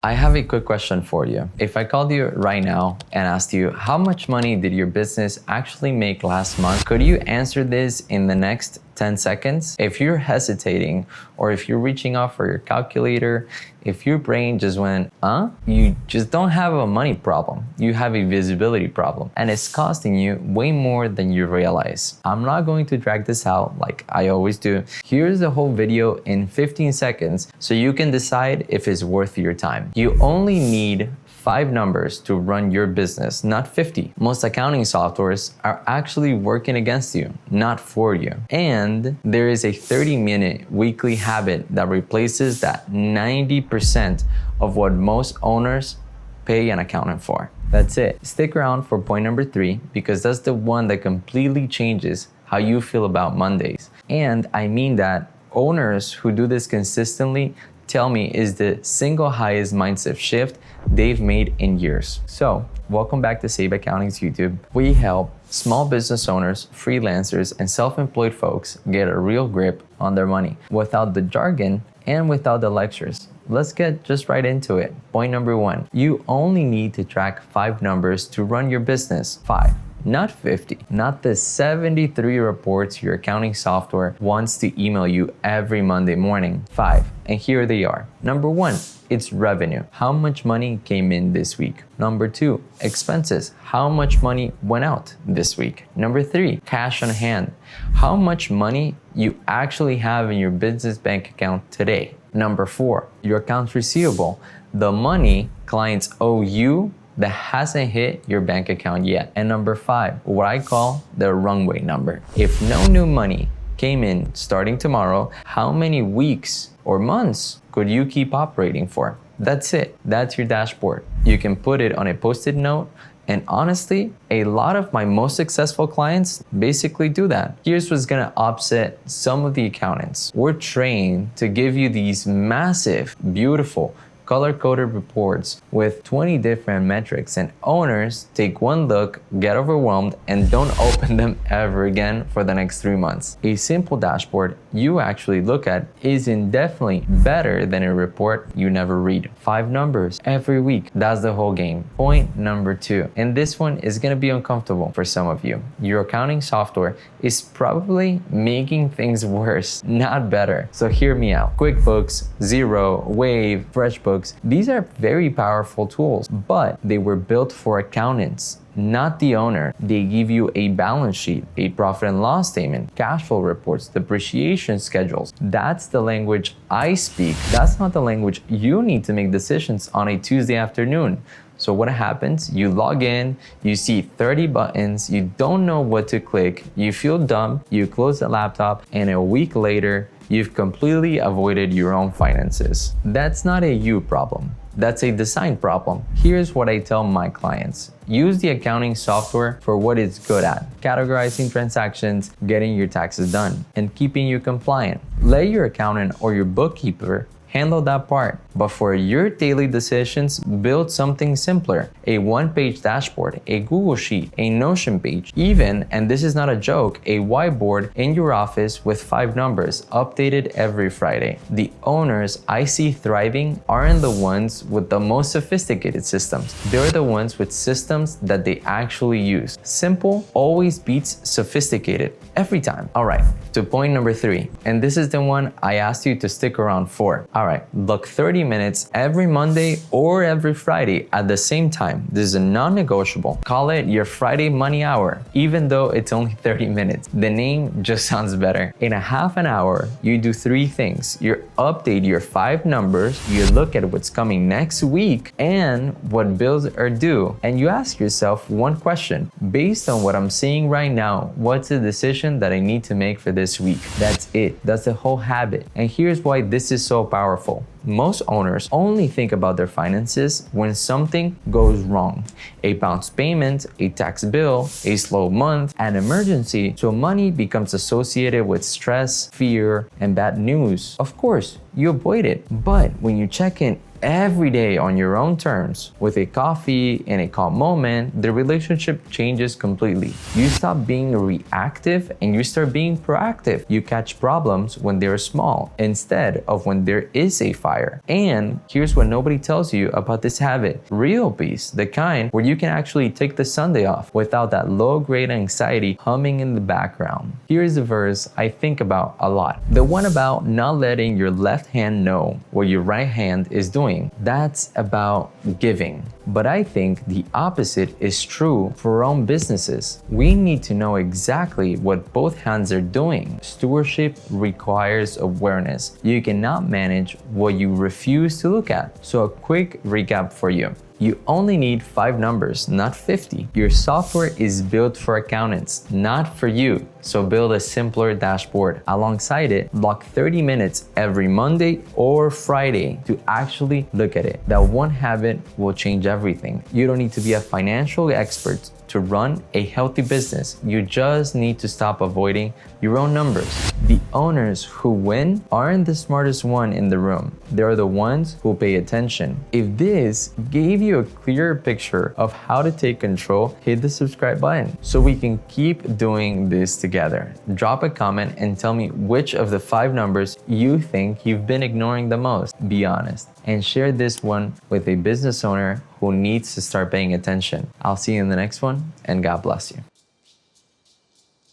I have a quick question for you. If I called you right now and asked you how much money did your business actually make last month, could you answer this in the next 10 seconds? If you're hesitating or if you're reaching out for your calculator, if your brain just went, you just don't have a money problem. You have a visibility problem and it's costing you way more than you realize. I'm not going to drag this out like I always do. Here's the whole video in 15 seconds so you can decide if it's worth your time. You only need 5 numbers to run your business, not 50. Most accounting softwares are actually working against you, not for you. And there is a 30-minute weekly habit that replaces that 90% of what most owners pay an accountant for. That's it. Stick around for point number 3 because that's the one that completely changes how you feel about Mondays. And I mean that owners who do this consistently tell me is the single highest mindset shift they've made in years. So, welcome back to Ceiba Accounting's YouTube. We help small business owners, freelancers, and self-employed folks get a real grip on their money without the jargon and without the lectures. Let's get just right into it. Point number 1, you only need to track 5 numbers to run your business. 5. Not 50, not the 73 reports your accounting software wants to email you every Monday morning. 5, and here they are. Number 1, it's revenue. How much money came in this week? Number 2, expenses. How much money went out this week? Number 3, cash on hand. How much money you actually have in your business bank account today? Number 4, your accounts receivable. The money clients owe you that hasn't hit your bank account yet. And number 5, what I call the runway number. If no new money came in starting tomorrow, how many weeks or months could you keep operating for? That's it. That's your dashboard. You can put it on a post-it note. And honestly, a lot of my most successful clients basically do that. Here's what's gonna upset some of the accountants. We're trained to give you these massive, beautiful, color-coded reports with 20 different metrics, and owners take one look, get overwhelmed, and don't open them ever again for the next 3 months. A simple dashboard you actually look at is indefinitely better than a report you never read. 5 numbers every week. That's the whole game. Point number 2, and this one is gonna be uncomfortable for some of you. Your accounting software is probably making things worse, not better. So hear me out. QuickBooks, Xero, Wave, FreshBooks, these are very powerful tools, but they were built for accountants, not the owner. They give you a balance sheet, a profit and loss statement, cash flow reports, depreciation schedules. That's the language I speak. That's not the language you need to make decisions on a Tuesday afternoon. So what happens? You log in, you see 30 buttons, you don't know what to click, you feel dumb, you close the laptop, and a week later, you've completely avoided your own finances. That's not a you problem. That's a design problem. Here's what I tell my clients. Use the accounting software for what it's good at: categorizing transactions, getting your taxes done, and keeping you compliant. Let your accountant or your bookkeeper handle that part. But for your daily decisions, build something simpler. A 1-page dashboard, a Google Sheet, a Notion page, even, and this is not a joke, a whiteboard in your office with 5 numbers, updated every Friday. The owners I see thriving aren't the ones with the most sophisticated systems. They're the ones with systems that they actually use. Simple always beats sophisticated every time. All right, to point number 3, and this is the one I asked you to stick around for. All right, look 30 minutes every Monday or every Friday at the same time. This is a non-negotiable. Call it your Friday money hour, even though it's only 30 minutes. The name just sounds better. In a half an hour, you do 3 things. You update your 5 numbers, you look at what's coming next week and what bills are due, and you ask yourself one question. Based on what I'm seeing right now, what's the decision that I need to make for this week? That's it. That's the whole habit. And here's why this is so powerful. Most owners only think about their finances when something goes wrong. A bounced payment, a tax bill, a slow month, an emergency. So money becomes associated with stress, fear, and bad news. Of course, you avoid it. But when you check in every day on your own terms, with a coffee in a calm moment, the relationship changes completely. You stop being reactive and you start being proactive. You catch problems when they're small instead of when there is a fire. And here's what nobody tells you about this habit: real peace, the kind where you can actually take the Sunday off without that low-grade anxiety humming in the background. Here's a verse I think about a lot. The one about not letting your left hand know what your right hand is doing. That's about giving. But I think the opposite is true for our own businesses. We need to know exactly what both hands are doing. Stewardship requires awareness. You cannot manage what you refuse to look at. So a quick recap for you. You only need 5 numbers, not 50. Your software is built for accountants, not for you. So build a simpler dashboard. Alongside it, block 30 minutes every Monday or Friday to actually look at it. That one habit will change everything. You don't need to be a financial expert to run a healthy business. You just need to stop avoiding your own numbers. The owners who win aren't the smartest one in the room. They're the ones who pay attention. If this gave you a clearer picture of how to take control, hit the subscribe button so we can keep doing this together. Drop a comment and tell me which of the 5 numbers you think you've been ignoring the most. Be honest. And share this one with a business owner who needs to start paying attention. I'll see you in the next one, and God bless you.